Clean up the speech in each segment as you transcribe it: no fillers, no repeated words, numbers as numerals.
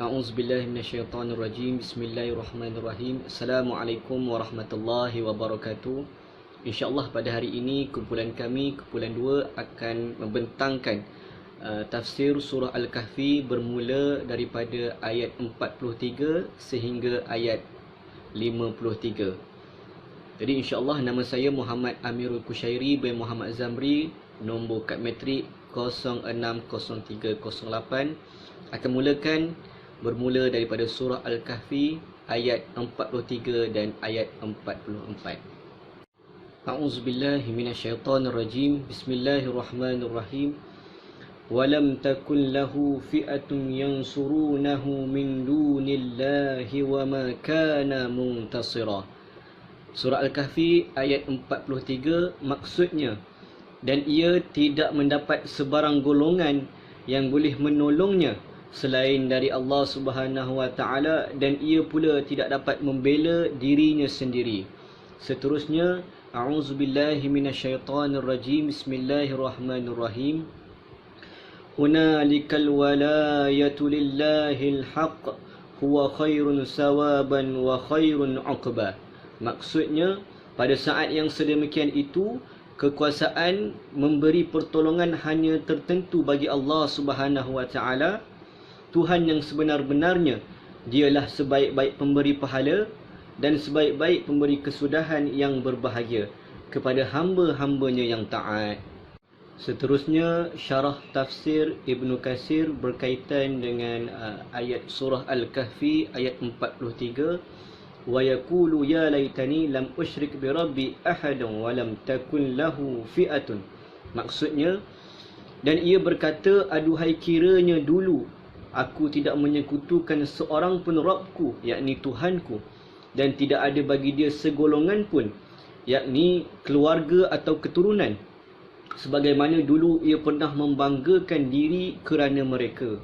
A'udzubillahi minasyaitonirrajim. Bismillahirrahmanirrahim. Assalamualaikum warahmatullahi wabarakatuh. InsyaAllah pada hari ini kumpulan kami, kumpulan 2 akan membentangkan tafsir surah Al-Kahfi bermula daripada ayat 43 sehingga ayat 53. Jadi insyaAllah nama saya Muhammad Amirul Kushairi bin Muhammad Zamri, nombor kad metrik 060308, akan mulakan bermula daripada surah Al-Kahfi ayat 43 dan ayat 44. A'udzubillahi minasyaitonirrajim. Bismillahirrahmanirrahim. Walam takun lahu fi'atun yansurunahu min dunillahi wama kana muntasira. Surah Al-Kahfi ayat 43 maksudnya, dan ia tidak mendapat sebarang golongan yang boleh menolongnya selain dari Allah Subhanahu wa taala, dan ia pula tidak dapat membela dirinya sendiri. Seterusnya, a'udzubillahi minasyaitonirrajim. Bismillahirrahmanirrahim. Hunalikal walayatu lillahil haqq huwa khairun sawaban wa khairun 'uqba. Maksudnya, pada saat yang sedemikian itu, kekuasaan memberi pertolongan hanya tertentu bagi Allah Subhanahu wa taala. Tuhan yang sebenar-benarnya, dialah sebaik-baik pemberi pahala dan sebaik-baik pemberi kesudahan yang berbahagia kepada hamba-hambanya yang taat. Seterusnya, syarah tafsir Ibnu Katsir berkaitan dengan ayat surah Al-Kahfi ayat 43. Wa yaqulu ya laitani lam usyrik bi rabbi ahadan wa lam takun lahu fi'atun. Maksudnya, dan ia berkata, aduhai kiranya dulu aku tidak menyekutukan seorang pun Rabbku, yakni Tuhanku, dan tidak ada bagi dia segolongan pun, yakni keluarga atau keturunan, sebagaimana dulu ia pernah membanggakan diri kerana mereka.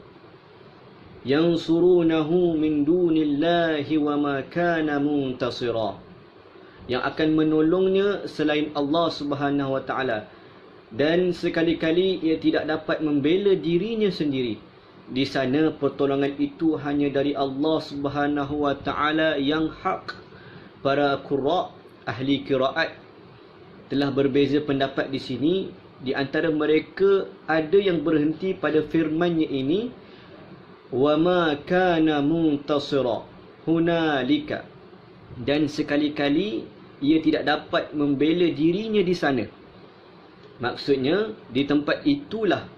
Yansurunahu min dunillahi wa ma kana muntasira, yang akan menolongnya selain Allah Subhanahu wa taala, dan sekali-kali ia tidak dapat membela dirinya sendiri. Di sana pertolongan itu hanya dari Allah Subhanahu wa taala yang hak. Para qurra, ahli qiraat, telah berbeza pendapat di sini. Di antara mereka ada yang berhenti pada firman-Nya ini, wa ma kana muntasira hunalika, dan sekali-kali ia tidak dapat membela dirinya di sana. Maksudnya, di tempat itulah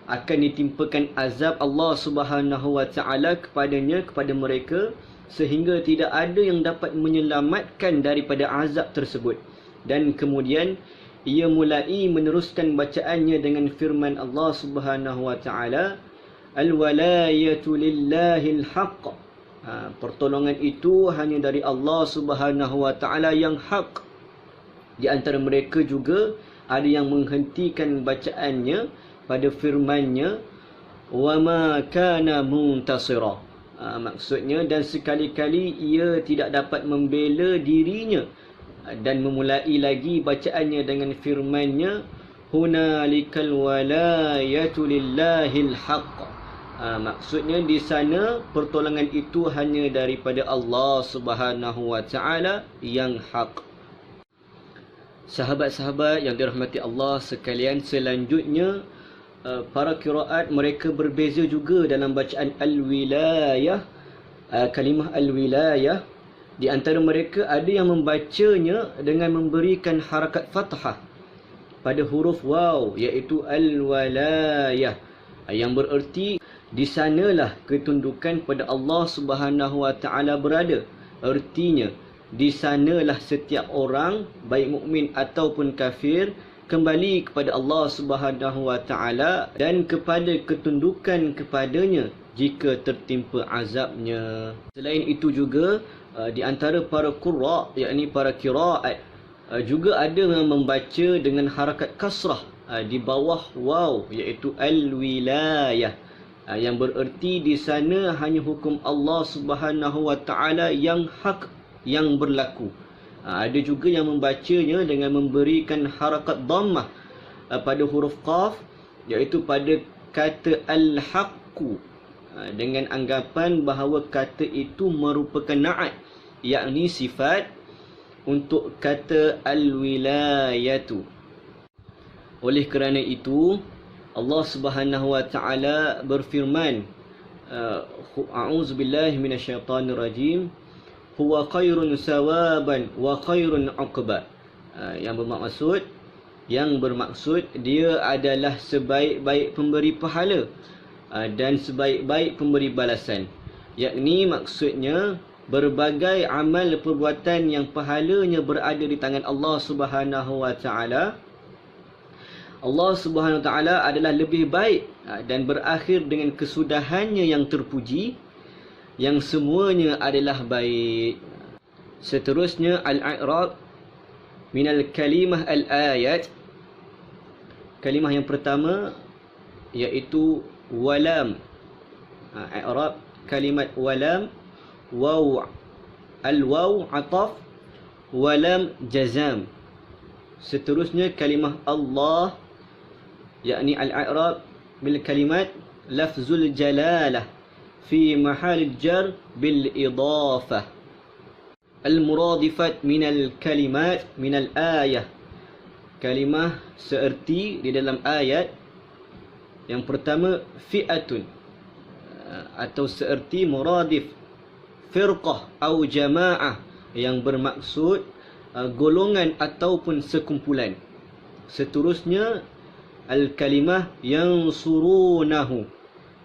akan ditimpakan azab Allah Subhanahu wa taala kepadanya, kepada mereka, sehingga tidak ada yang dapat menyelamatkan daripada azab tersebut. Dan kemudian ia mulai meneruskan bacaannya dengan firman Allah Subhanahu wa taala, al-walayatu lillahil haqq. Pertolongan itu hanya dari Allah Subhanahu wa taala yang hak. Di antara mereka juga ada yang menghentikan bacaannya pada firman-Nya, wa ma kana muntasira. Maksudnya, dan sekali-kali ia tidak dapat membela dirinya, dan memulai lagi bacaannya dengan firman-Nya, hunalikal walayatu lillahil haqq. Maksudnya, di sana pertolongan itu hanya daripada Allah Subhanahu wa taala yang hak. Sahabat-sahabat yang dirahmati Allah sekalian, selanjutnya para qiraat mereka berbeza juga dalam bacaan al-wilayah, kalimah al-wilayah. Di antara mereka ada yang membacanya dengan memberikan harakat fathah pada huruf waw, iaitu al-walayah, yang bererti di sanalah ketundukan pada Allah Subhanahu wa taala berada. Artinya, di sanalah setiap orang, baik mukmin ataupun kafir, kembali kepada Allah Subhanahu wa taala dan kepada ketundukan kepadanya jika tertimpa azabnya. Selain itu juga, di antara para qurra, yakni para qiraat, juga ada yang membaca dengan harakat kasrah di bawah waw, iaitu al-wilayah, yang bererti di sana hanya hukum Allah Subhanahu wa taala yang hak, yang berlaku. Ada juga yang membacanya dengan memberikan harakat dhammah pada huruf qaf, iaitu pada kata al-haqqu. dengan anggapan bahawa kata itu merupakan na'at, yakni sifat untuk kata al-wilayatu. Oleh kerana itu Allah Subhanahu wa taala berfirman, a'udzubillahi minasyaitonir rajim, huwa khairun sawaban wa khairun 'uqba. Yang bermaksud dia adalah sebaik-baik pemberi pahala dan sebaik-baik pemberi balasan. Yakni maksudnya berbagai amal perbuatan yang pahalanya berada di tangan Allah Subhanahu wa taala, Allah Subhanahu wa taala adalah lebih baik dan berakhir dengan kesudahannya yang terpuji, yang semuanya adalah baik. Seterusnya al-i'rab minal kalimah al-ayat. Kalimah yang pertama iaitu walam. I'rab kalimat walam, waw, al-waw ataf, walam jazam. Seterusnya kalimah Allah, yakni al-i'rab bil kalimat lafzul jalalah fi mahal jar bil idafah. Al-muradifat minal kalimat minal ayah. Kalimah seerti di dalam ayat. Yang pertama fi'atun, atau seerti muradif firqah atau jama'ah, yang bermaksud golongan ataupun sekumpulan. Seterusnya al-kalimah yansurunahu,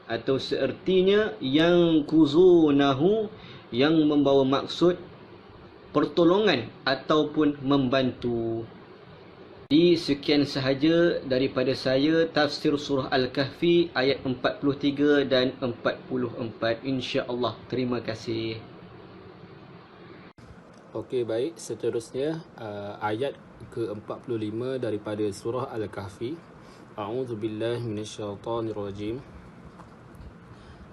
atau seertinya yankuzunahu, yang membawa maksud pertolongan ataupun membantu. Jadi sekian sahaja daripada saya tafsir surah Al-Kahfi ayat 43 dan 44, insya-Allah. Terima kasih. Okey, baik. Seterusnya ayat ke-45 daripada surah Al-Kahfi. A'udzubillahi minasyaitonirrajim.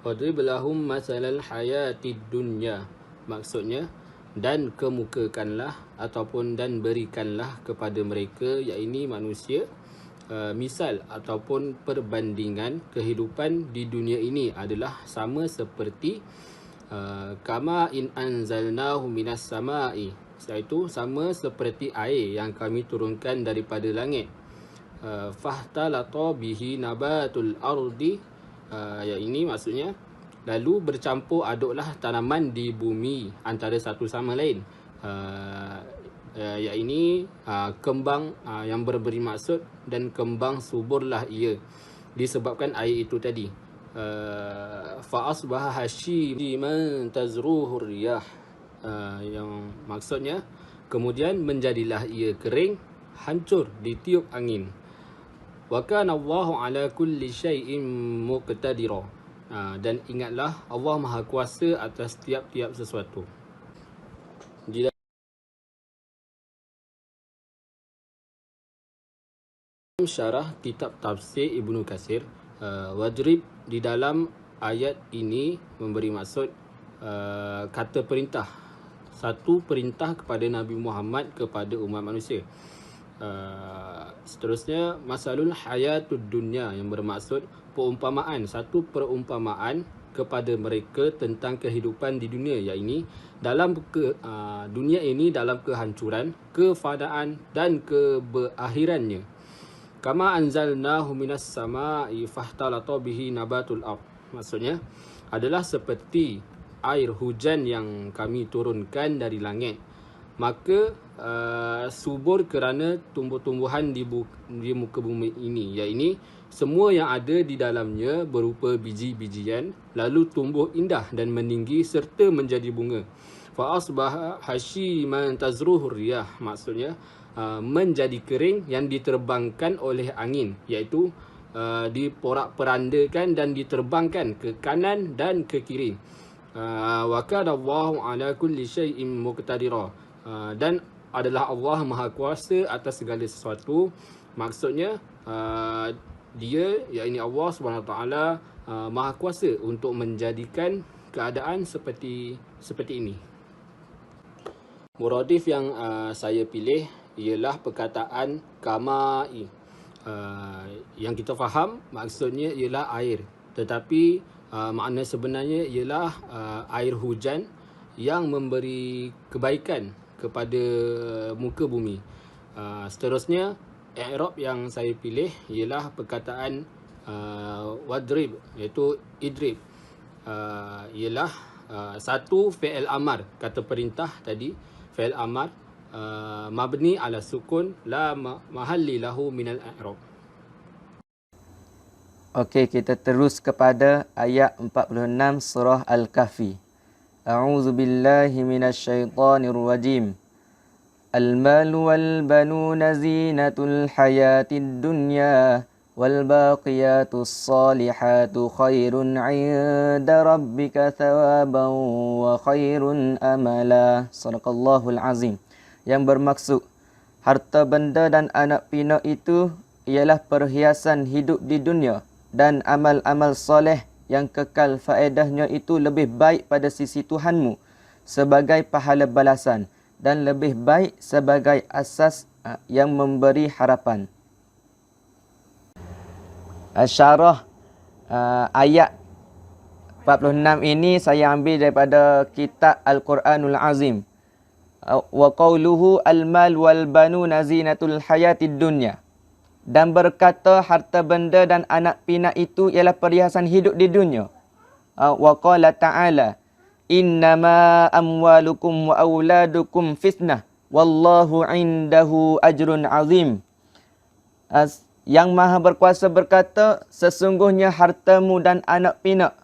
Wadrib lahum mathalal hayatid dunya. Maksudnya, dan kemukakanlah ataupun dan berikanlah kepada mereka, yakni manusia, misal ataupun perbandingan kehidupan di dunia ini adalah sama seperti kama in anzalnahu minas sama'i, iaitu sama seperti air yang kami turunkan daripada langit. Fahtalata bihi nabatul ardi, yakni maksudnya lalu bercampur aduklah tanaman di bumi antara satu sama lain. Yakni kembang yang berberi maksud, dan kembang suburlah ia disebabkan air itu tadi. Fa asbaha hashiman tazruhu riyah, yang maksudnya kemudian menjadilah ia kering, hancur ditiup angin. Wa kana Allahu ala kulli syai'in muqtadira. Dan ingatlah Allah Maha Kuasa atas tiap-tiap sesuatu. Di dalam syarah kitab tafsir Ibnu Katsir, wadrib di dalam ayat ini memberi maksud kata perintah, satu perintah kepada Nabi Muhammad kepada umat manusia. Seterusnya masalul hayatud dunya, yang bermaksud perumpamaan, satu perumpamaan kepada mereka tentang kehidupan di dunia, yakni dalam dunia ini dalam kehancuran, kefanaan dan keberakhirannya. Kama anzalnahu minas sama'i fahtalata bihi nabatul ard, maksudnya adalah seperti air hujan yang kami turunkan dari langit, maka subur kerana tumbuh-tumbuhan di muka bumi ini, yakni semua yang ada di dalamnya berupa biji-bijian, lalu tumbuh indah dan meninggi serta menjadi bunga. Fa asbaha hashiman tazruhu riyah, maksudnya menjadi kering yang diterbangkan oleh angin, iaitu diporak-perandakan dan diterbangkan ke kanan dan ke kiri. Wa kana Allahu ala kulli syai'in muqtadira, dan adalah Allah Maha Kuasa atas segala sesuatu. Maksudnya dia, yakni Allah SWT, Maha Kuasa untuk menjadikan keadaan seperti ini. Muradif yang saya pilih ialah perkataan kama'i. Yang kita faham maksudnya ialah air, tetapi makna sebenarnya ialah air hujan yang memberi kebaikan kepada muka bumi. Seterusnya, i'rab yang saya pilih ialah perkataan wadrib, iaitu idrib. Ialah satu fi'il amar, kata perintah tadi, fi'il amar mabni ala sukun la mahalli lahu minal i'rab. Okey, kita terus kepada ayat 46 surah Al-Kahfi. A'udzu billahi minasyaitonir rajim. Al-mal wal banuna zinatul hayatid dunya wal baqiyatus salihatu khairun 'inda rabbika thawaban wa khairun amala. Shadaqallahul azim. Yang bermaksud harta benda dan anak pinak itu ialah perhiasan hidup di dunia, dan amal-amal soleh yang kekal faedahnya itu lebih baik pada sisi Tuhanmu sebagai pahala balasan, dan lebih baik sebagai asas yang memberi harapan. Syarah ayat 46 ini saya ambil daripada kitab Al-Quranul Azim. Wa qawluhu al-mal wal banuna zinatul hayatid dunya. Dan berkata harta benda dan anak pinak itu ialah perhiasan hidup di dunia. Wa qala ta'ala innama amwalukum wa auladukum fitnah wallahu indahu ajrun azim. Yang Maha Berkuasa berkata, sesungguhnya hartamu dan anak pinak,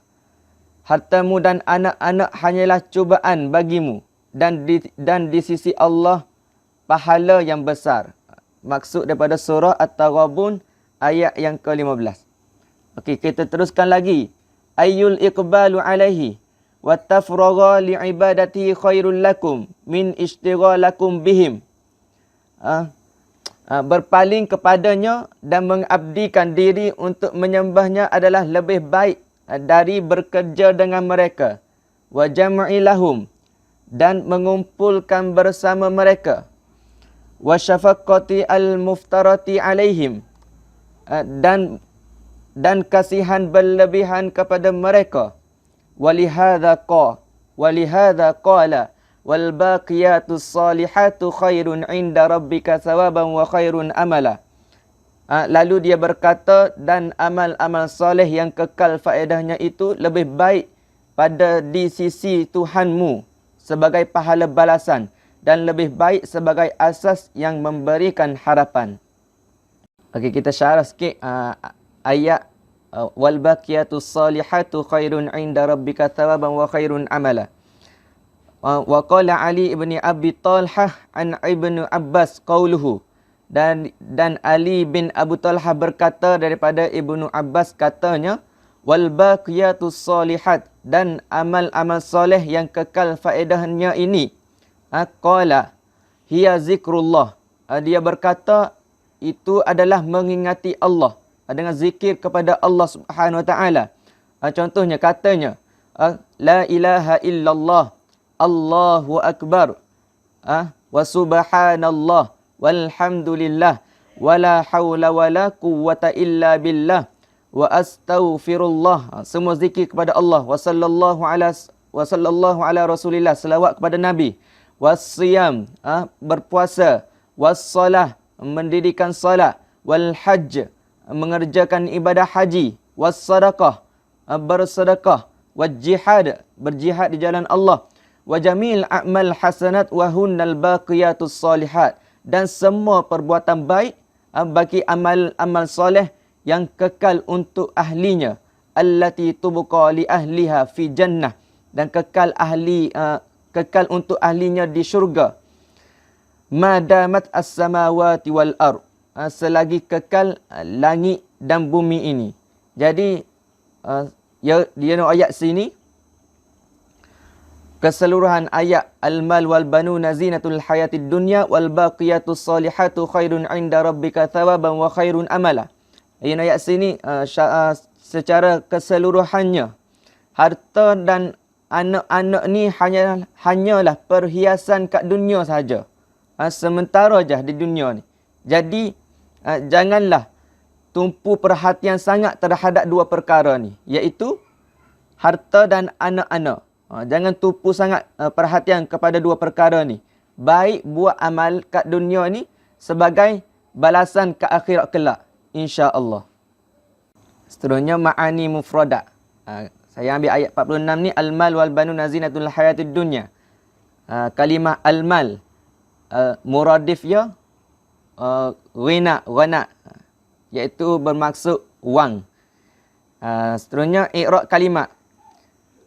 hartamu dan anak-anak hanyalah cubaan bagimu, dan di sisi Allah pahala yang besar. Maksud daripada surah At-Taghabun ayat yang ke-15. Okey, kita teruskan lagi. Ayyul iqbalu alaihi wa tafragha li'ibadatihi khairul lakum min ishtighalakum bihim. Berpaling kepadanya dan mengabdikan diri untuk menyembahnya adalah lebih baik dari bekerja dengan mereka. Wa jam'i lahum, dan mengumpulkan bersama mereka. Wa syafaqqati al-muftarati alaihim, dan kasihan berlebihan kepada mereka. Walihadza qala wal baqiyatus salihatu khairun 'inda rabbika thawaban wa khairun amala. Lalu dia berkata, dan amal-amal soleh yang kekal faedahnya itu lebih baik pada di sisi Tuhanmu sebagai pahala balasan, dan lebih baik sebagai asas yang memberikan harapan. Okey, kita syarah sikit ayat wal baqiyatus salihatu khairun 'inda rabbika thawaban wa khairun amala. Wa qala Ali ibn Abi Talhah an Ibnu Abbas qauluhu, dan Ali bin Abu Talhah berkata daripada Ibnu Abbas katanya, wal baqiyatus salihat, dan amal-amal soleh yang kekal faedahnya ini, qala hiya zikrullah, dia berkata itu adalah mengingati Allah, dengan zikir kepada Allah Subhanahu wa taala. Contohnya katanya la ilaha illallah, Allahu akbar, wa subhanallah walhamdulillah wala haula wala quwwata illa billah wa astaghfirullah. Semua zikir kepada Allah. Wa sallallahu ala rasulillah, selawat kepada Nabi. Wassiyam, berpuasa. Wassalah, mendirikan salat. Wal hajj, mengerjakan ibadah haji. Wassadaqah, bersedekah. Wajihad, berjihad di jalan Allah. Wa jamil a'mal hasanat wa hunnal baqiyatus salihat, dan semua perbuatan baik bagi amal-amal soleh yang kekal untuk ahlinya. Allati tubqa li ahliha fi jannah, dan kekal untuk ahlinya di syurga. Madamat as-samawati wal ard, selagi kekal langit dan bumi ini. Jadi dia ayat sini, keseluruhan ayat al-mal wal banuna zinatul hayatid dunya wal baqiyatus salihatu khairun 'inda rabbika thawaban wa khairun amala. Ayat sini secara keseluruhannya, harta dan anak-anak ni hanyalah perhiasan kat dunia saja. Sementara je di dunia ni. Jadi janganlah tumpu perhatian sangat terhadap dua perkara ni, iaitu harta dan anak-anak. Jangan tupu sangat perhatian kepada dua perkara ni. Baik buat amal kat dunia ni sebagai balasan ke akhirat kelak, insya-Allah. Seterusnya ma'ani mufradat. Saya ambil ayat 46 ni, al-mal wal banun zinatul hayatid dunya. Kalimah al-mal muradif ya ghina, iaitu bermaksud wang. Seterusnya i'rab kalimat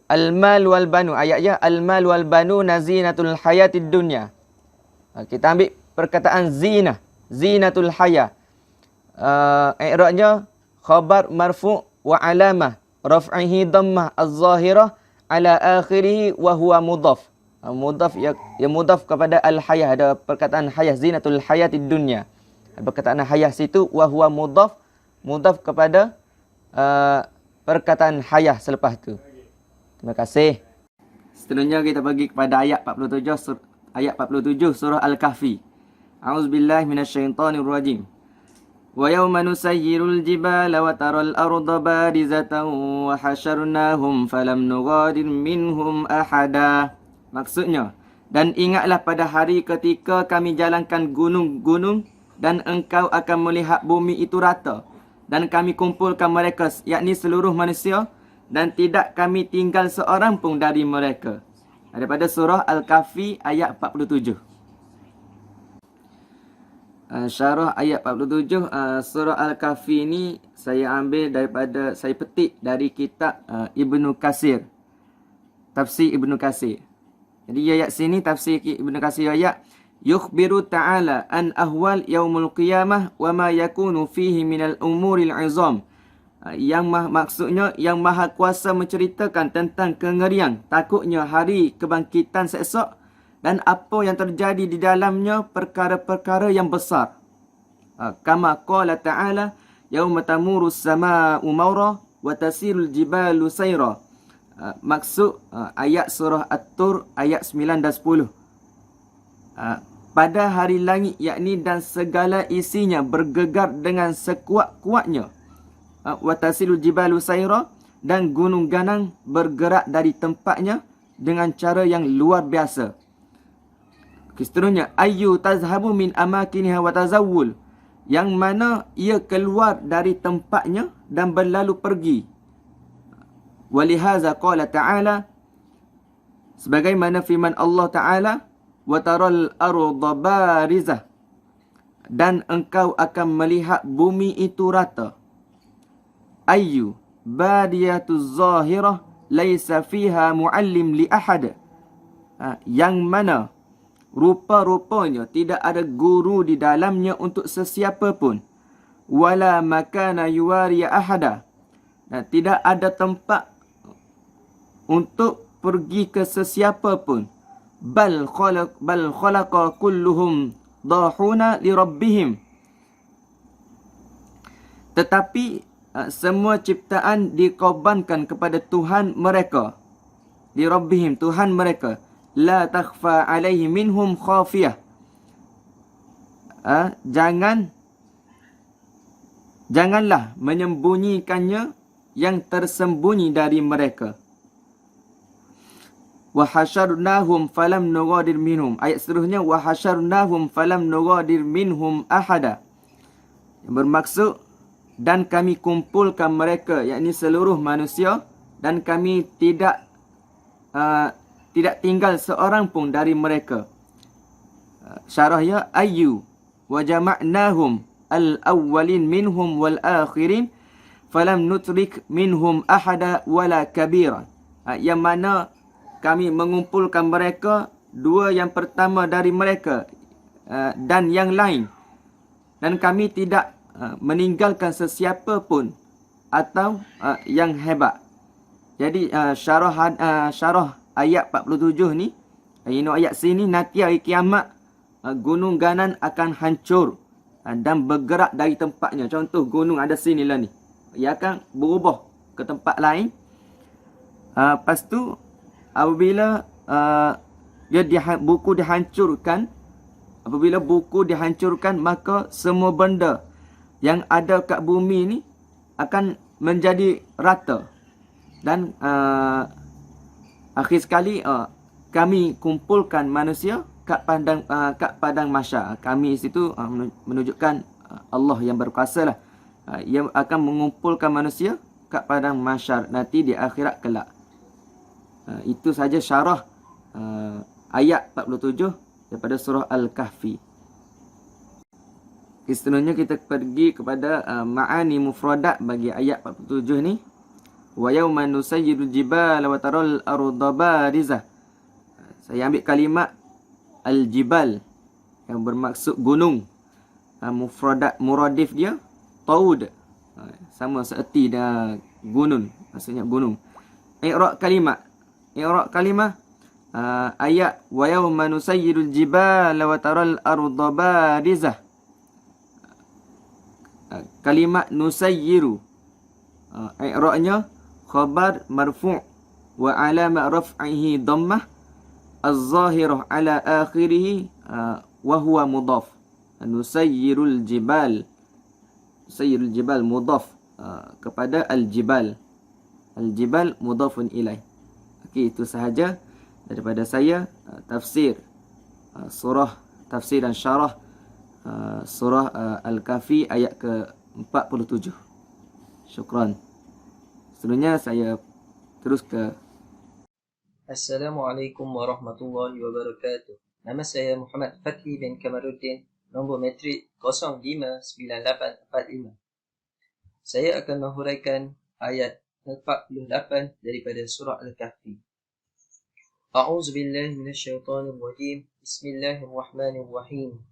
al-mal wal banu, ayatnya al-mal wal banu zinatul hayatid dunya. Kita ambil perkataan zina, zinatul haya. I'rabnya khabar marfu' wa alamah raf'ihi dhammah az-zahirah ala akhirih wa huwa mudhaf. Mudhaf ya mudhaf kepada al-hayah. Ada perkataan hayah, zinatul hayatid dunya. Perkataan hayah situ wa huwa mudhaf kepada perkataan hayah selepas tu. Terima kasih. Seterusnya kita pergi kepada ayat 47 surah Al-Kahfi. A'udzubillahi minasyaitonirrajim. Wa yawma nusayyirul jibala wa taral arda barizatan wa hasyarnahum falam nughadir minhum ahada. Maksudnya, dan ingatlah pada hari ketika kami jalankan gunung-gunung dan engkau akan melihat bumi itu rata dan kami kumpulkan mereka, yakni seluruh manusia, dan tidak kami tinggal seorang pun dari mereka. Daripada surah Al-Kahfi ayat 47. Syarah ayat 47 surah Al-Kahfi ni saya petik dari kitab Ibnu Katsir. Tafsir Ibnu Katsir. Jadi ayat sini tafsir Ibnu Katsir ayat yukhbiru ta'ala an ahwal yaumul qiyamah wa ma yakunu fihi minal umuril izam. Yang maksudnya yang maha kuasa menceritakan tentang kengerian takutnya hari kebangkitan esok dan apa yang terjadi di dalamnya perkara-perkara yang besar. Kama qala ta'ala yauma tamurus samaa'u mawra wa tasirul jibalu sayra. Maksud ayat surah At-Tur ayat 9 dan 10. Pada hari langit yakni dan segala isinya bergegar dengan sekuat-kuatnya. Wa tasilul jibalu sayra, dan gunung ganang bergerak dari tempatnya dengan cara yang luar biasa. Seterusnya ayyu tazhabu min amakiniha wa tazawwul, yang mana ia keluar dari tempatnya dan berlalu pergi. Walihaza qala ta'ala, sebagaimana firman Allah Ta'ala, wa taral arda barizah, dan engkau akan melihat bumi itu rata. Ayyu badiyatuz zahirah laisa fiha muallim li ahad, yang mana rupa-rupanya tidak ada guru di dalamnya untuk sesiapa pun. Wala makana yuwari ahada, tidak ada tempat untuk pergi ke sesiapa pun. Bal khalaqa kulluhum dahuna li rabbihim, tetapi semua ciptaan dikorbankan kepada Tuhan mereka. Li rabbihim, Tuhan mereka. La takhfa alaihi minhum khafiyah. Janganlah menyembunyikannya yang tersembunyi dari mereka. Wa hasyarnahum falam nughadir minhum. Ayat seterusnya wa hasyarnahum falam nughadir minhum ahada. Yang bermaksud dan kami kumpulkan mereka, yakni seluruh manusia, dan kami tidak tinggal seorang pun dari mereka. Syarahnya ayyu wa jama'nahum al-awwalin minhum wal akhirin falam nutrik minhum ahada wala kabira. Yang mana kami mengumpulkan mereka, dua yang pertama dari mereka dan yang lain, dan kami tidak meninggalkan sesiapa pun atau yang hebat. Jadi syarah ayat 47 ni, ayat sini nanti hari kiamat gunung ganan akan hancur dan bergerak dari tempatnya. Contoh gunung ada sini lah ni, ia akan berubah ke tempat lain. Lepas tu apabila buku dihancurkan, apabila buku dihancurkan, maka semua benda yang ada kat bumi ni akan menjadi rata. Dan akhir sekali kami kumpulkan manusia kat padang mahsyar. Kami situ menunjukkan Allah yang berkuasa lah. Ia akan mengumpulkan manusia kat padang mahsyar nanti di akhirat kelak. Itu saja syarah ayat 47 daripada surah Al-Kahfi. Seterusnya kita pergi kepada ma'ani mufradat bagi ayat 47 ni. Wa yawma nusayyidul jibala wa taral arda barizah. Saya ambil kalimat al-jibal yang bermaksud gunung. Mufradat muradif dia taud. Sama seerti dengan gunung, maksudnya gunung. I'rab kalimah. Ayat wa yawma nusayyidul jibala wa taral arda barizah. Kalimat nusayyiru, i'rabnya khabar marfu' wa alamat raf'ihi dhammah az-zahirah ala akhirih wa huwa mudhaf. Nusayyirul jibal, nusayyirul jibal mudhaf kepada al-jibal. Al-jibal mudhafun ilaih. Okey, itu sahaja daripada saya tafsir surah, tafsir dan syarah surah Al-Kahfi ayat ke-47. Syukran. Seterusnya saya terus ke Assalamualaikum warahmatullahi wabarakatuh. Nama saya Muhammad Fathi bin Kamaruddin, nombor metrik 059845. Saya akan menghuraikan ayat 48 daripada surah Al-Kahfi. A'udzu billahi minasyaitonir rajim. Bismillahirrahmanirrahim.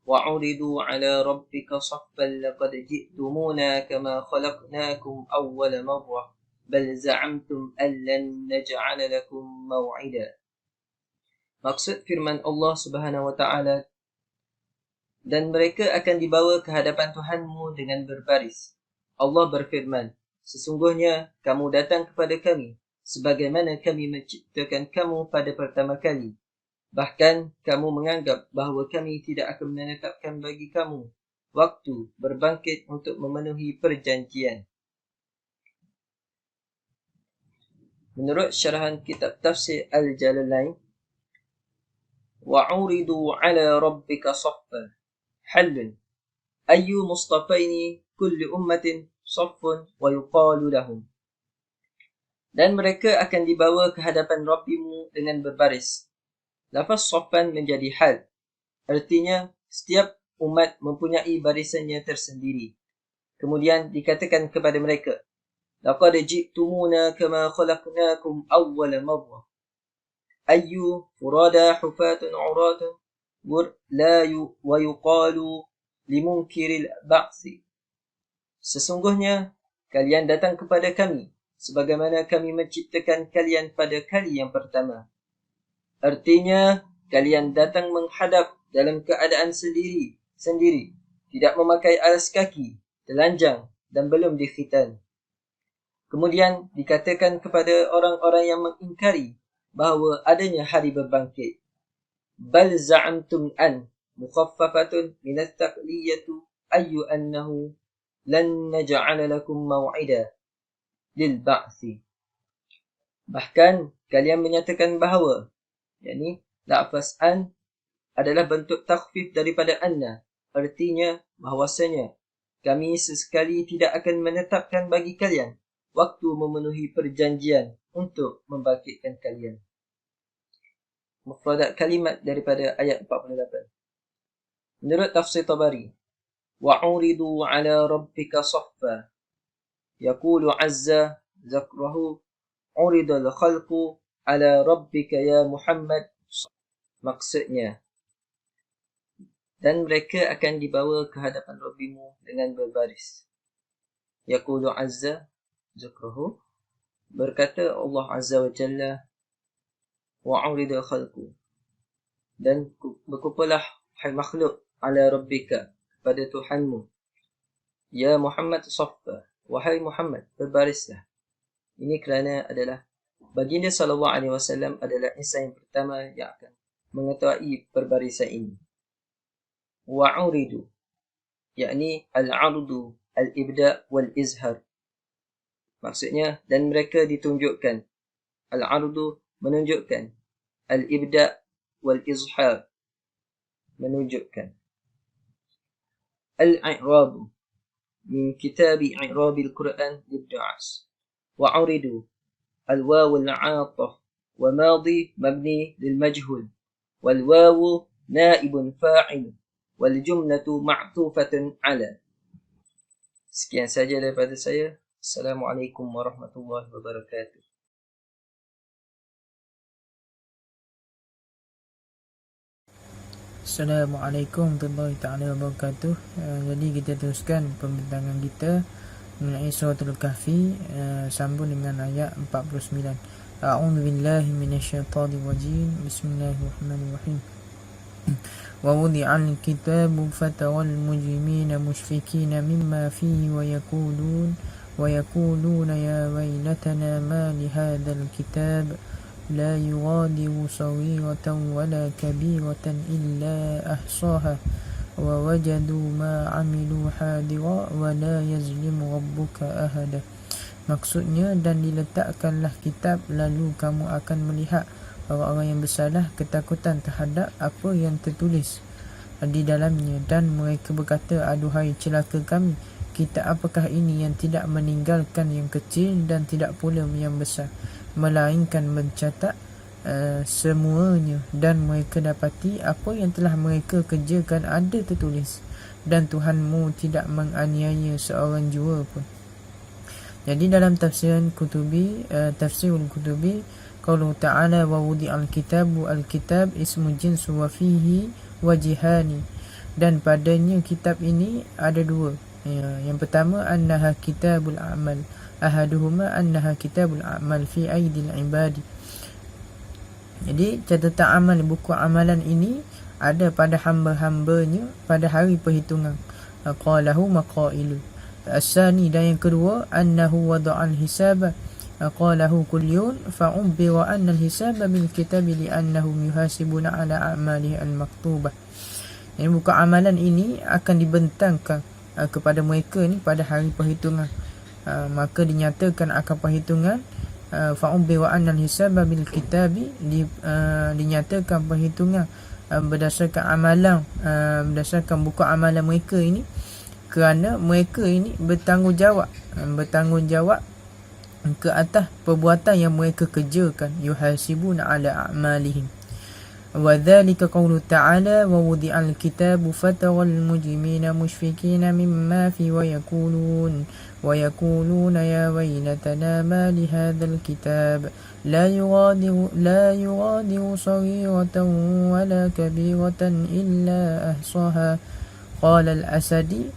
وَعُرِضُوا عَلَى رَبِّكَ صَفًّا لَقَدْ جِئْتُمُونَا كَمَا خَلَقْنَاكُمْ أَوَّلَ مَرَّةٍ بَلْ زَعَمْتُمْ أَن لَّن نَّجْعَلَ لَكُم مَّوْعِدًا. Maksud firman Allah Subhanahu wa taala, dan mereka akan dibawa ke hadapan Tuhanmu dengan berbaris. Allah berfirman, sesungguhnya kamu datang kepada kami sebagaimana kami menciptakan kamu pada pertama kali. Bahkan kamu menganggap bahawa kami tidak akan menetapkan bagi kamu waktu berbangkit untuk memenuhi perjanjian. Menurut syarahan kitab tafsir Al-Jalalain, وَعُرِضُوا عَلَى رَبِّكَ صَفًّا حَلٌّ أَيُّ مُصْطَفَيْنِ كُلِّ أُمَّةٍ صَفٌّ وَيُقَالُ لَهُمْ. Dan mereka akan dibawa ke hadapan Rabbimu dengan berbaris. Lafaz safan menjadi hal. Artinya, setiap umat mempunyai barisannya tersendiri. Kemudian dikatakan kepada mereka, لَقَدْ جِئْتُمُونَا كَمَا خَلَقْنَاكُمْ أَوَّلَ مَرَّةٍ أَيُّ فُرَادَى حُفَاةٌ عُرَاةٌ وَيُقَالُ لِمُنْكِرِ الْبَعْثِ. Sesungguhnya, kalian datang kepada kami sebagaimana kami menciptakan kalian pada kali yang pertama. Artinya, kalian datang menghadap dalam keadaan sendiri, tidak memakai alas kaki, telanjang dan belum dikhitan. Kemudian dikatakan kepada orang-orang yang mengingkari bahawa adanya hari berbangkit. Bal za'amtum an mukhaffafatun minat taqliyatu ayyu annahu lan naj'ala lakum maw'ida lil ba'thi. Bahkan kalian menyatakan bahawa, yakni lafaz an adalah bentuk takhfif daripada anna. Artinya bahawasanya kami sesekali tidak akan menetapkan bagi kalian waktu memenuhi perjanjian untuk membangkitkan kalian. Mufradat kalimat daripada ayat 48. Menurut tafsir Tabari, وَعُرِضُوا عَلَى رَبِّكَ صَفًّا يَقُولُ عَزَّ ذَكْرَهُ عُرِضَ الْخَلْقُ عَلَى رَبِّكَ يَا مُحَمَّدْ. Maksudnya, dan mereka akan dibawa ke hadapan Rabbimu dengan berbaris. Yaqulu azza zikrahu, berkata Allah Azza wa Jalla, wa'urida khalqu, dan berkumpullah hai makhluk ala rabbika, kepada Tuhanmu, ya Muhammad saffa, wahai Muhammad berbarislah. Ini kerana adalah baginda sallallahu alaihi wasallam adalah insan yang pertama yang akan mengetahui perbarisan ini. Wa'uridu, yakni al-'ardu, al-ibda' wal-izhar. Maksudnya, dan mereka ditunjukkan. Al-ardu menunjukkan. Al-ibda' wal-izhar menunjukkan. Al-i'rabu min kitabi i'rabil Quran lid-du'as. Wa'uridu al-wawu al-'ataf wa madi mabni lil-majhul. Wal-wawu naibun fa'il. Wal-jumlatu ma'tufatun 'ala. Sekian saja daripada saya. Assalamualaikum warahmatullahi wabarakatuh. Assalamualaikum warahmatullahi taala wabarakatuh. Jadi kita teruskan pembintangan kita mengenai suratul kahfi, sambung dengan ayat 49. A'udzu billahi minasyaitonir rajim. Bismillahirrahmanirrahim. Wa wudi'al kitabu fataral mujrimina mushfikina mimma fihi wa yaquluna ya waylatana ma li hadzal kitab لا يغادر صغيرة ولا كبيرة إلا أحصاها ووجدوا ما عملوا حاضرا ولا يظلم ربك أحدا. Maksudnya, dan diletakkanlah kitab, lalu kamu akan melihat orang-orang yang bersalah ketakutan terhadap apa yang tertulis di dalamnya, dan mereka berkata, aduhai celaka kami, kitab apakah ini yang tidak meninggalkan yang kecil dan tidak pula yang besar, melainkan mencatat semuanya, dan mereka dapati apa yang telah mereka kerjakan ada tertulis, dan Tuhanmu tidak menganiaya seorang jua pun. Jadi dalam tafsirul Qutubi, qaulu ta'ala wa wudi'al kitabu, al-kitab ismu jins wa fihi wajihani, dan padanya kitab ini ada dua. Yang pertama, annaha kitabul a'mal, ahaduhuma annaha kitabul a'mal fi aidil ibadi. Jadi catatan amal, buku amalan ini ada pada hamba-hambanya pada hari perhitungan. Qalahu maqailu. As-sani, dan yang kedua, annahu wada'al hisaba, qalahu kullun fa'ubbira anna al-hisaba bil kitabi li'annahum yuhasibuna ala a'malihi al-maktubah. Yang buku amalan ini akan dibentangkan kepada mereka ni pada hari perhitungan. Maka dinyatakan akan perhitungan, fa'ubbira anna al-hisaba bil kitabi, dinyatakan perhitungan berdasarkan amalan, berdasarkan buku amalan mereka ini, kerana mereka ini bertanggungjawab ke atas perbuatan yang mereka kerjakan. Yuhasibuna ala a'malihim. Wa dzalika qaulu ta'ala wa wudi'al kitabu fataral mujrimina mushfikina mimma fi wa yaquluna ya waylatana ma li hadzal kitab la yughadiru saghiratan wala kabiratan illa ahsaha. Qala al-asadi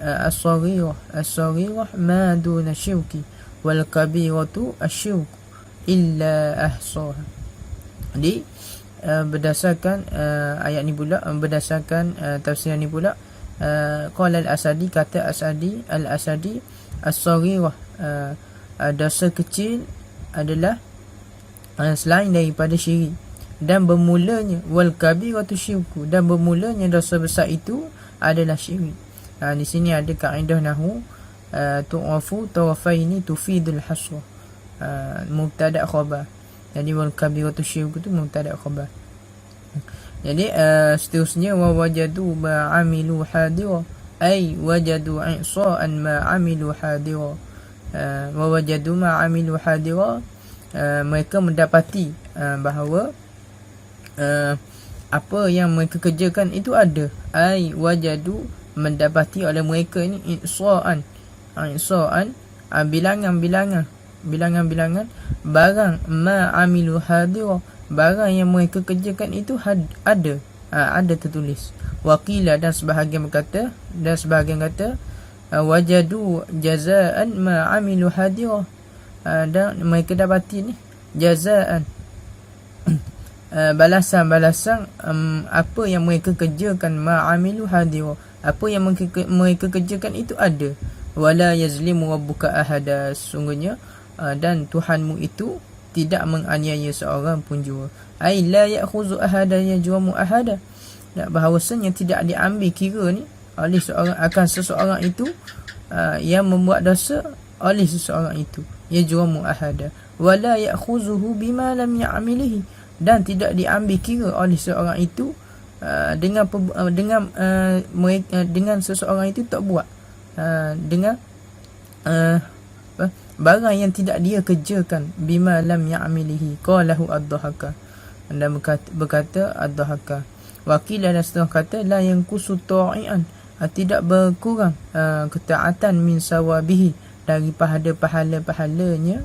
as-saghirah ma duna syirki wal kabiratu asyirk illa ahsaha. Jadi berdasarkan ayat ni pula, berdasarkan tafsir ni pula, qala al-asadi, kata al-asadi as-saghirah, dosa kecil adalah selain daripada syirik, dan bermulanya wal kabiratu syirku, dan bermulanya dosa besar itu adalah syirik. Di sini ada kaedah nahwu, tu'afu tawafaini tufidul hasra, mubtada khabar. Jadi wal kabiratu syirku tu mubtada khabar. Jadi seterusnya, wa wajadu ma amilu hadira, ay wajadu i'sa'an ma amilu hadira. Wa wajadu ma amilu hadira, mereka mendapati bahawa apa yang mereka kerjakan itu ada. Ay wajadu, mendapati oleh mereka ini, i'sa'an, bilangan barang, ma amilu hadira, barang yang mereka kerjakan itu ada tertulis. Waqila, dan sebahagian kata, wajadu jazaan ma amilu hadira, dan mereka dapati ni jazaan, balasan apa yang mereka kerjakan, ma amilu hadira, apa yang mereka kerjakan itu ada. Wala yazlimu rabbuka ahada, sungguhnya dan Tuhanmu itu tidak menganiaya seorang pun jua. Ai la ya'khuzu ahada yajwamu ahada, bahawasanya tidak diambil kira ni oleh seseorang itu yang membuat dosa oleh seseorang itu yajramu ahada wala ya'khuzuhu bima lam ya'milihi, dan tidak diambil kira oleh seorang itu dengan seseorang itu tak buat dengan barang yang tidak dia kerjakan, bima lam ya'milihi qalahu ad-dhahaka, dan berkata ad-dhahaka. Wakil dan setengah kata la yanqusu ta'ian, tidak berkurang ketaatan min sawabihi, daripada pahalanya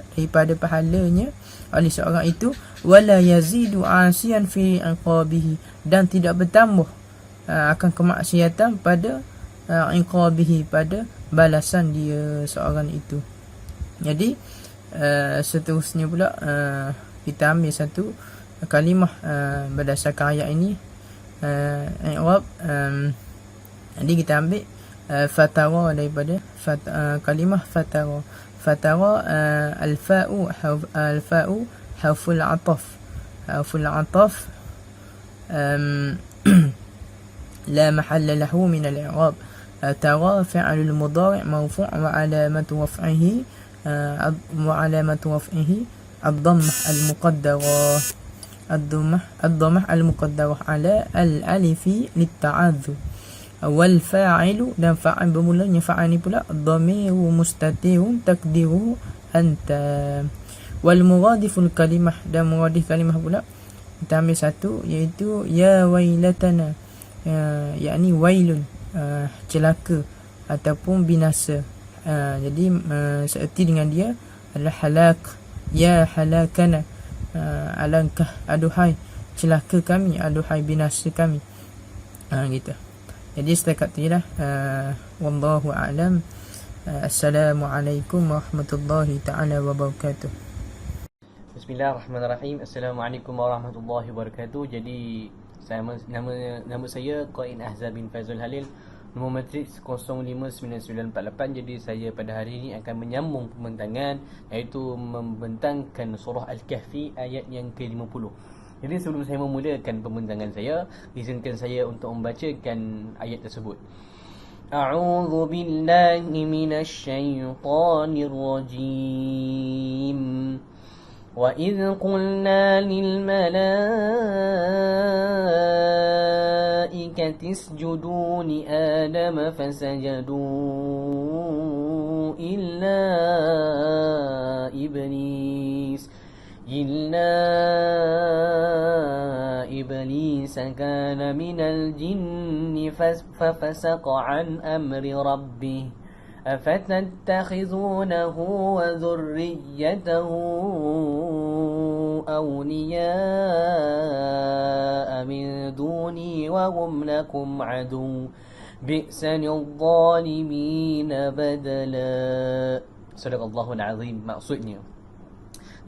oleh seorang itu, wala yazidu asiyan fi iqabihi, dan tidak bertambah akan kemaksiatan pada iqabihi, pada balasan dia seorang itu. Jadi seterusnya pula kita ambil satu kalimah berdasarkan ayat ini, i'rab. Jadi kita ambil fatara daripada kalimah fatara. Fatara al-fa'u harful ataf. Harful ataf la mahalla lahu min al-i'rab. ترى فعل المضارع مرفوع وعلامة رفعه الضمة المقدرة على الألف للتعذر. والفاعل dan fa'il bermulanya fa'il ni pula dhamir mustatir takdiruhu anta. Walmuradiful kalimah, dan muradif kalimah pula kita ambil satu, iaitu ya wailatana, yakni wailun, celaka ataupun binasa. Jadi seerti dengan dia adalah halak, ya halakana, alangkah, aduhai celaka kami, aduhai binasa kami, gitu. Jadi setakat tu je lah. Wallahu a'lam. Assalamualaikum warahmatullahi ta'ala wabarakatuh. Bismillahirrahmanirrahim. Assalamualaikum warahmatullahi wabarakatuh. Jadi nama saya Qain Ahzab bin Faizul Halil, nombor matriks 059948. Jadi saya pada hari ini akan menyambung pembentangan, iaitu membentangkan surah Al-Kahfi ayat yang ke-50. Jadi sebelum saya memulakan pembentangan saya, izinkan saya untuk membacakan ayat tersebut. A'udzu billahi minasyaitonir rajim. وَإِذْ قُلْنَا لِلْمَلَائِكَةِ اسْجُدُوا لِآدَمَ فَسَجَدُوا إِلَّا إِبْلِيسَ كَانَ مِنَ الْجِنِّ فَفَسَقَ عَنْ أَمْرِ رَبِّهِ أفتتخذونه وذريته أولياء من دوني وهم لكم عدو بئس للظالمين بدلا. Sadaqallahul azim. Maksudnya,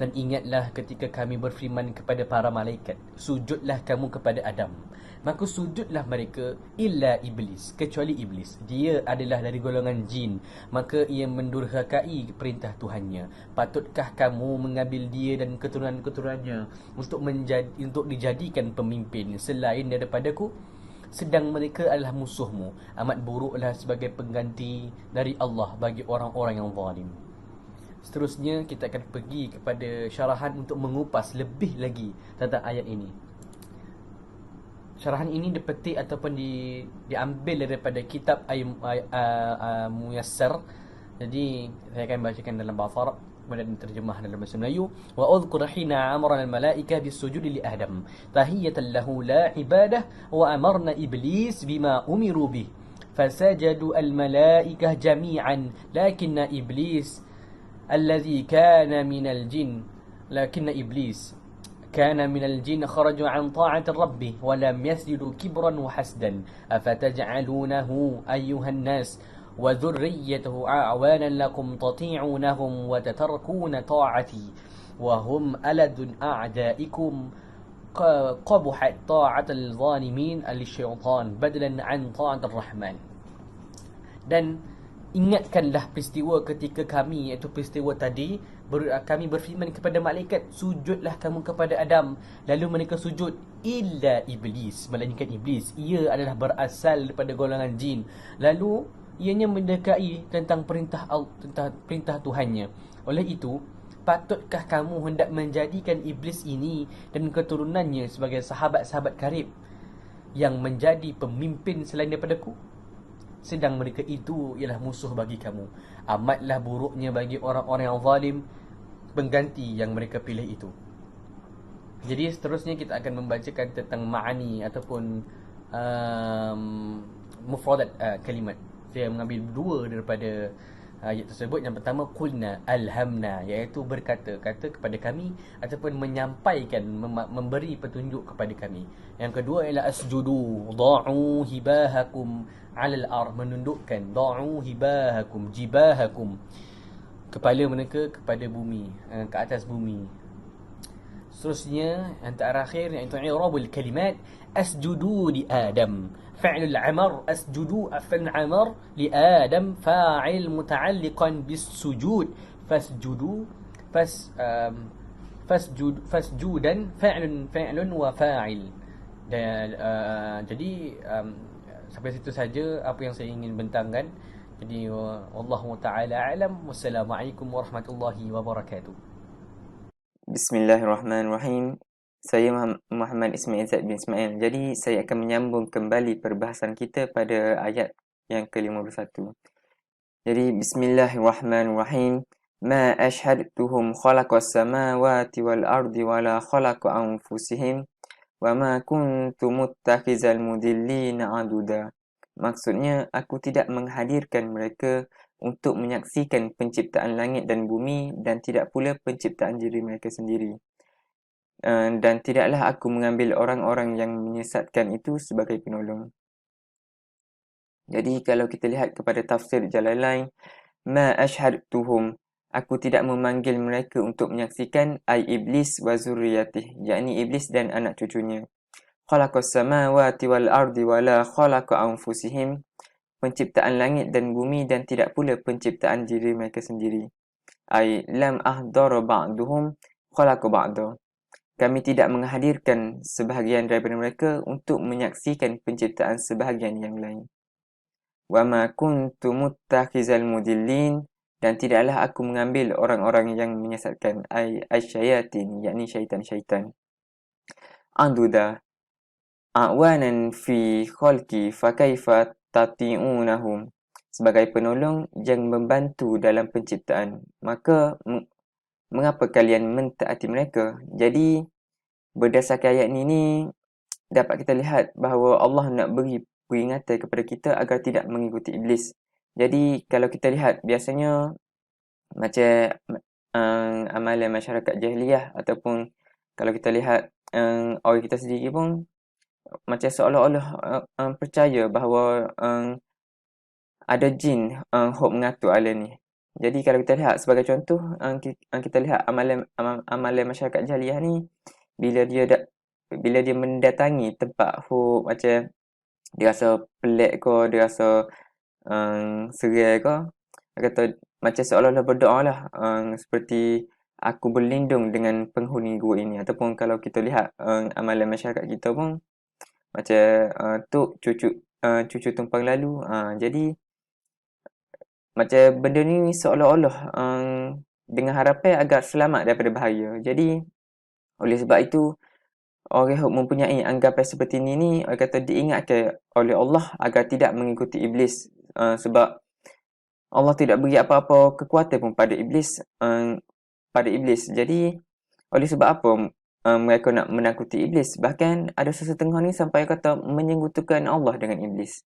dan ingatlah ketika kami berfirman kepada para malaikat, sujudlah kamu kepada Adam. Maka sujudlah mereka illa iblis, kecuali iblis. Dia adalah dari golongan jin, maka ia mendurhakai perintah Tuhannya. Patutkah kamu mengambil dia dan keturunan-keturunannya untuk dijadikan pemimpin selain daripadaku? Sedang mereka adalah musuhmu. Amat buruklah sebagai pengganti dari Allah bagi orang-orang yang zalim. Seterusnya kita akan pergi kepada syarahan untuk mengupas lebih lagi tentang ayat ini. Syarahan ini dipetik ataupun diambil daripada kitab Muyassar. Jadi saya akan bacakan dalam bahasa Arab kemudian terjemah dalam bahasa Melayu. Wa udhkur hina amrana al-malaika bis-sujudi li Adam tahiyatan lahu la ibadah wa amarna iblis bima umiru bih fasajadu al-malaikah jami'an lakinna iblis alladhi kana min al-jin كان من الجن خرجوا عن طاعة الرب ولم يسجدوا كبرا وحسدا أفتجعلونه أيها الناس وذريته أعوانا لكم تطيعونهم وتتركون طاعتي وهم ألد أعدائكم قبحت طاعة الظالمين للشيطان بدلا عن طاعة الرحمن. Dan ingatkanlah peristiwa ketika kami, iaitu peristiwa tadi, kami berfirman kepada malaikat, sujudlah kamu kepada Adam. Lalu mereka sujud illa iblis, melainkan iblis. Ia adalah berasal daripada golongan jin. Lalu ianya mendekai tentang perintah Tuhannya. Oleh itu, patutkah kamu hendak menjadikan iblis ini dan keturunannya sebagai sahabat-sahabat karib yang menjadi pemimpin selain daripadaku? Sedang mereka itu ialah musuh bagi kamu. Amatlah buruknya bagi orang-orang yang zalim pengganti yang mereka pilih itu. Jadi seterusnya kita akan membacakan tentang ma'ani ataupun mufradat kalimat. Saya mengambil dua daripada ayat tersebut. Yang pertama, qulna alhamna, iaitu berkata kepada kami ataupun menyampaikan, memberi petunjuk kepada kami. Yang kedua ialah asjudu, da'u hibahakum 'alal ar, menundukkan, da'u hibahakum, jibahakum, kepala mereka kepada bumi, ke atas bumi. Seterusnya, yang terakhir iaitu i'rabul kalimat, asjudu li Adam, fa'il al-amr, asjudu af'al al-amr li Adam, fa'il muta'alliqan bis sujud, fasjudan fa'ilun wa fa'il. Dan jadi sampai situ saja apa yang saya ingin bentangkan. Jadi wallahu ta'ala a'lam. Wassalamualaikum warahmatullahi wabarakatuh. Bismillahirrahmanirrahim. Saya Muhammad Ismail Zaid bin Ismail. Jadi saya akan menyambung kembali perbahasan kita pada ayat yang ke-51. Jadi bismillahirrahmanirrahim. Ma ashhadtuhum khalaqas samawati wal ardi wala khalaqa anfusihim wa ma kuntu muttakhizal mudillina aduda. Maksudnya, aku tidak menghadirkan mereka untuk menyaksikan penciptaan langit dan bumi dan tidak pula penciptaan diri mereka sendiri. Dan tidaklah aku mengambil orang-orang yang menyesatkan itu sebagai penolong. Jadi kalau kita lihat kepada tafsir Jalalain, ma ashhadtuhum, aku tidak memanggil mereka untuk menyaksikan, ai iblis wa zurriyatih, yakni iblis dan anak cucunya. Khalaqas samawati wal ardi wala khalaqa anfusihim, penciptaan langit dan bumi dan tidak pula penciptaan diri mereka sendiri. Ai lam ahdara ba'duhum khalaqa ba'da, kami tidak menghadirkan sebahagian daripada mereka untuk menyaksikan penciptaan sebahagian yang lain. Wa ma kuntu muttakhizal mudillin, dan tidaklah aku mengambil orang-orang yang menyesatkan, ai asyayatin, yakni syaitan-syaitan. Anduda awanan fi khalqi fa kaifa tati'unahum, sebagai penolong yang membantu dalam penciptaan, maka mengapa kalian mentaati mereka? Jadi berdasarkan ayat ini dapat kita lihat bahawa Allah nak beri peringatan kepada kita agar tidak mengikuti iblis. Jadi kalau kita lihat biasanya macam amalan masyarakat jahiliyah, ataupun kalau kita lihat orang kita sendiri pun macam seolah-olah percaya bahawa ada jin hok mengatur alam ni. Jadi kalau kita lihat sebagai contoh, kita lihat amalan masyarakat jahiliyah ni, bila dia mendatangi tempat hok macam dia rasa pelik ke, dia rasa serai ke, dia kata macam seolah-olah berdoa lah, seperti aku berlindung dengan penghuni gua ini. Ataupun kalau kita lihat amalan masyarakat kita pun macam tok cucu tumpang lalu. Jadi macam benda ni seolah-olah dengan harapan agar selamat daripada bahaya. Jadi oleh sebab itu orang yang mempunyai anggapan seperti ini orang kata diingatkan oleh Allah agar tidak mengikuti iblis, sebab Allah tidak beri apa-apa kekuatan pun pada iblis. Jadi oleh sebab apa mereka nak menakuti iblis? Bahkan ada sesetengah ni sampai kata menyekutukan Allah dengan iblis.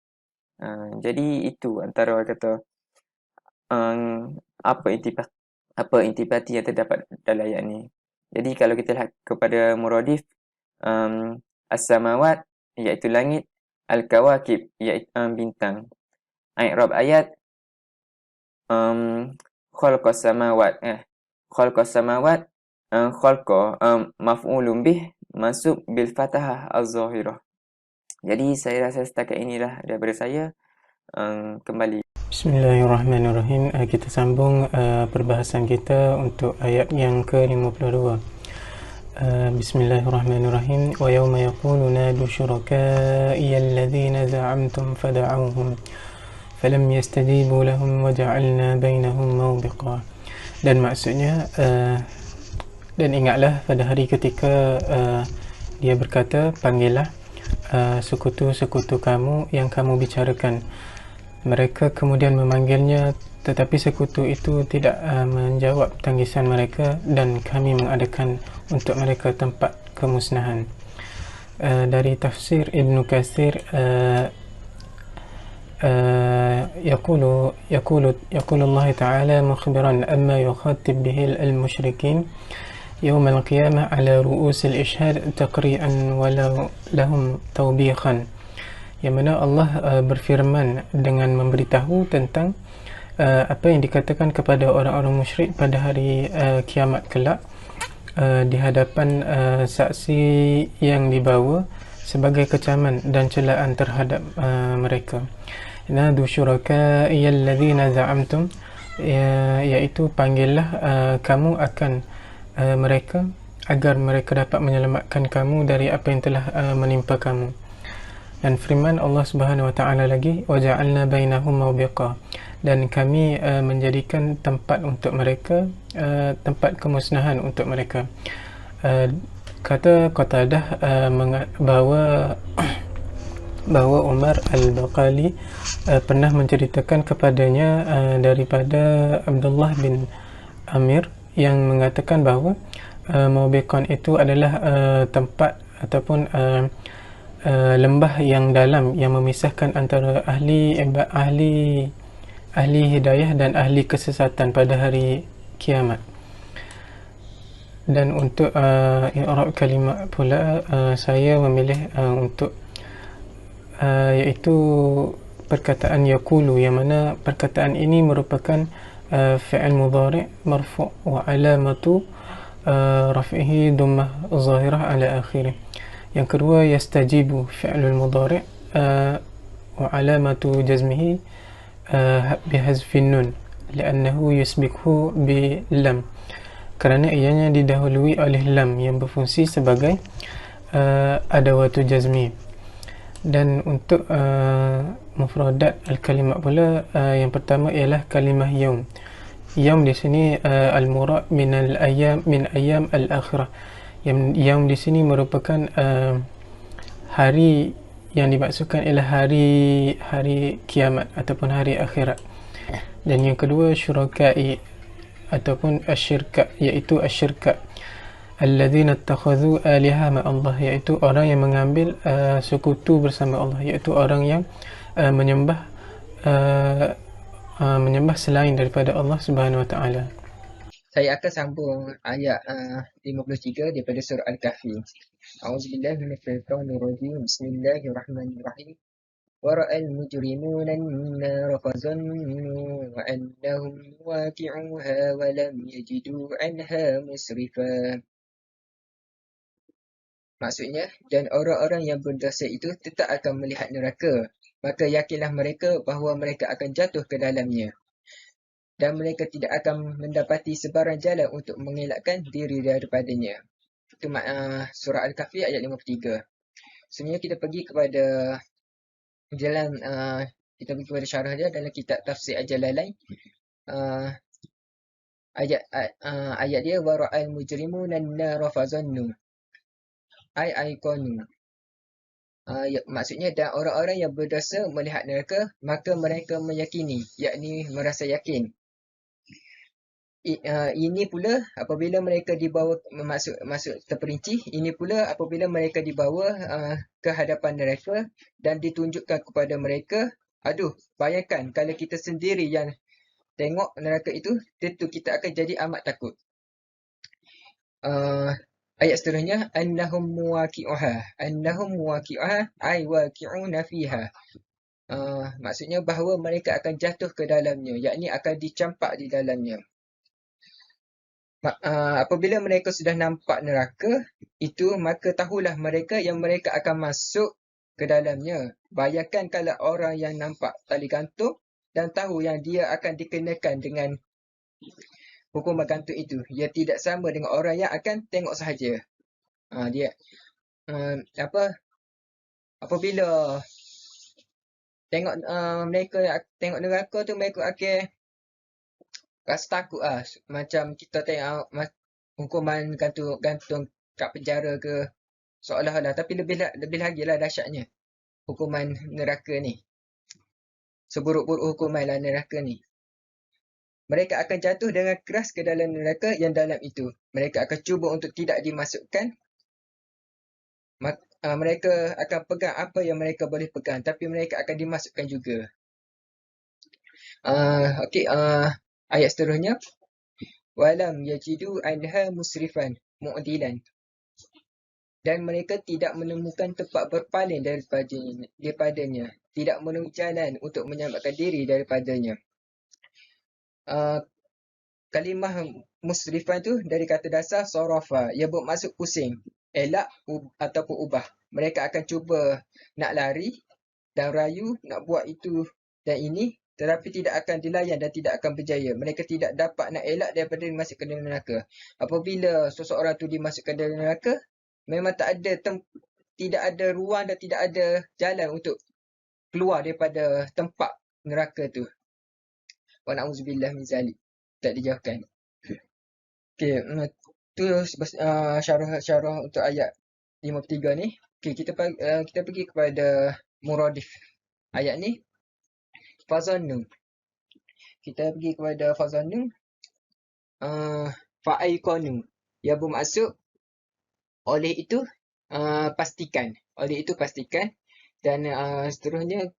Jadi itu antara orang kata apa intipati yang terdapat dalam ayat ni. Jadi kalau kita lihat kepada muradif, as-samawat iaitu langit, al-kawakib iaitu bintang. I'rab ayat khalqas samawat, khalqas samawat, khalqa maf'ulun bih masuk bil fathah az-zahirah. Jadi saya rasa setakat inilah daripada saya. Kembali. Bismillahirrahmanirrahim. Kita sambung perbahasan kita untuk ayat yang ke-52. Bismillahirrahmanirrahim. Wa yawma yaqulu nadu syuraka'i alladhina za'amtum fada'awhum فلم يستجيبوا لهم وجعلنا بينهم موبقا. Dan maksudnya dan ingatlah pada hari ketika dia berkata, panggillah sekutu-sekutu kamu yang kamu bicarakan. Mereka kemudian memanggilnya, tetapi sekutu itu tidak menjawab tanggisan mereka, dan kami mengadakan untuk mereka tempat kemusnahan. Dari tafsir Ibn Katsir, يقول الله تعالى مخبرا أما يخاطب به المشركين يوم القيامة على رؤوس الإشهاد تقريعا ولو لهم توبيخا. Yang mana Allah berfirman dengan memberitahu tentang apa yang dikatakan kepada orang-orang musyrik pada hari kiamat kelak di hadapan saksi yang dibawa sebagai kecaman dan celaan terhadap mereka. Nadu syuraka'i alladhina za'amtum, iaitu panggillah kamu akan mereka agar mereka dapat menyelamatkan kamu dari apa yang telah menimpa kamu. Dan firman Allah Subhanahu wa taala lagi, waja'alna bainahum mawbiqa, dan kami menjadikan tempat untuk mereka, tempat kemusnahan untuk mereka. Kata Qatadah bahawa Umar Al-Baqali pernah menceritakan kepadanya daripada Abdullah bin Amir yang mengatakan bahawa Mawbiqan itu adalah tempat ataupun lembah yang dalam yang memisahkan antara ahli hidayah dan ahli kesesatan pada hari kiamat. Dan untuk i'rab kalimat pula, saya memilih untuk iaitu perkataan yaqulu, yang mana perkataan ini merupakan fi'il mudhari' marfu' wa alamatu raf'ihi dhammah zahirah ala akhirih. Yang kedua, yastajibu fi'lul mudhari' wa alamatu jazmihi bihazfin nun li'annahu yusbikhu bi lam, kerana ianya didahului oleh lam yang berfungsi sebagai adawatu jazmi. Dan untuk mufradat al-kalimat pula, yang pertama ialah kalimah yaum. Yaum di sini al-murad min al-ayyam, min ayyam al-akhirah. Yang di sini merupakan hari yang dimaksudkan ialah hari kiamat ataupun hari akhirat. Dan yang kedua, syuraka'i ataupun asyirka, iaitu asyirka alladzina ittakhadhu aliha ma Allah, iaitu orang yang mengambil sekutu bersama Allah, iaitu orang yang menyembah selain daripada Allah Subhanahu wa taala. Saya akan sambung ayat 53 daripada surah Al-Kahfi. A'udzubillahi minasyaitonir rajim. Bismillahirrahmanirrahim. Wa ra'al mujrimuna an-nar fazannu annahum waqi'uha wa lam yajidu 'anha musrifa. Maksudnya, dan orang-orang yang berdosa itu tetap akan melihat neraka, maka yakinlah mereka bahawa mereka akan jatuh ke dalamnya, dan mereka tidak akan mendapati sebarang jalan untuk mengelakkan diri daripadanya. Itu surah Al-Kahfi ayat 53. Sebenarnya kita pergi kepada syarah dia dalam kitab Tafsir Al-Jalalain. Ayat dia, wa ra'al mujrimuna an-nar fazannu ay aikonu. Maksudnya, dan orang-orang yang berdosa melihat neraka, maka mereka meyakini, yakni merasa yakin. Ini pula apabila mereka dibawa masuk terperinci, ini pula apabila mereka dibawa ke hadapan neraka dan ditunjukkan kepada mereka, aduh, bayangkan kalau kita sendiri yang tengok neraka itu, tentu kita akan jadi amat takut. Ayat seterusnya, annahum muwaqi'uha ay waqi'una fiha. Maksudnya bahawa mereka akan jatuh ke dalamnya, yakni akan dicampak di dalamnya. Apabila mereka sudah nampak neraka itu, maka tahulah mereka yang mereka akan masuk ke dalamnya. Bayangkan kalau orang yang nampak tali gantung dan tahu yang dia akan dikenakan dengan hukuman gantung itu, ia tidak sama dengan orang yang akan tengok sahaja. Apabila mereka tengok neraka tu, mereka akan rasa takut lah. Macam kita tengok hukuman gantung kat penjara ke, seolah-olah. Tapi lebih lagi lah dahsyatnya hukuman neraka ni. Seburuk-buruk hukuman lah neraka ni. Mereka akan jatuh dengan keras ke dalam neraka yang dalam itu. Mereka akan cuba untuk tidak dimasukkan. Mereka akan pegang apa yang mereka boleh pegang, tapi mereka akan dimasukkan juga. Ayat seterusnya. Walam yajidu anha musrifan mu'dilan. Dan mereka tidak menemukan tempat berpaling daripadanya. Tidak menemukan jalan untuk menyelamatkan diri daripadanya. Kalimah musrifan tu dari kata dasar sarafa, ia bermaksud pusing, elak ataupun ubah. Mereka akan cuba nak lari dan rayu nak buat itu dan ini, tetapi tidak akan dilayan dan tidak akan berjaya. Mereka tidak dapat nak elak daripada dimasukkan dalam neraka. Apabila seseorang tu dimasukkan dalam neraka, memang tidak ada ruang dan tidak ada jalan untuk keluar daripada tempat neraka tu. Wa na'udzubillah min zalik. Tak dijauhkan. Okey, tu syarah untuk ayat 53 ni. Okey, kita pergi kepada muradif ayat ni. Fazannu. Kita pergi kepada fazannu. Fa'aikonu. Ia bermaksud oleh itu pastikan. Oleh itu pastikan. Dan seterusnya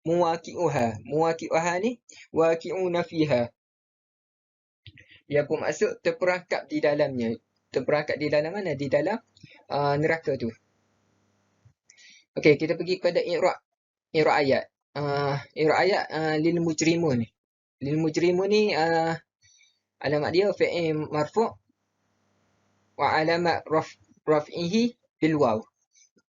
muwaqi'uha. Muwaqi'uha ni waqi'una fiha. Ia bermaksud terperangkap di dalamnya. Terperangkap di dalam mana? Di dalam neraka tu. Okey, kita pergi kepada i'rab ayat. I'rab ayat lil mujrimun. Lil mujrimun ni alamat dia fi'il marfu' wa alamat raf'ihi bil waw.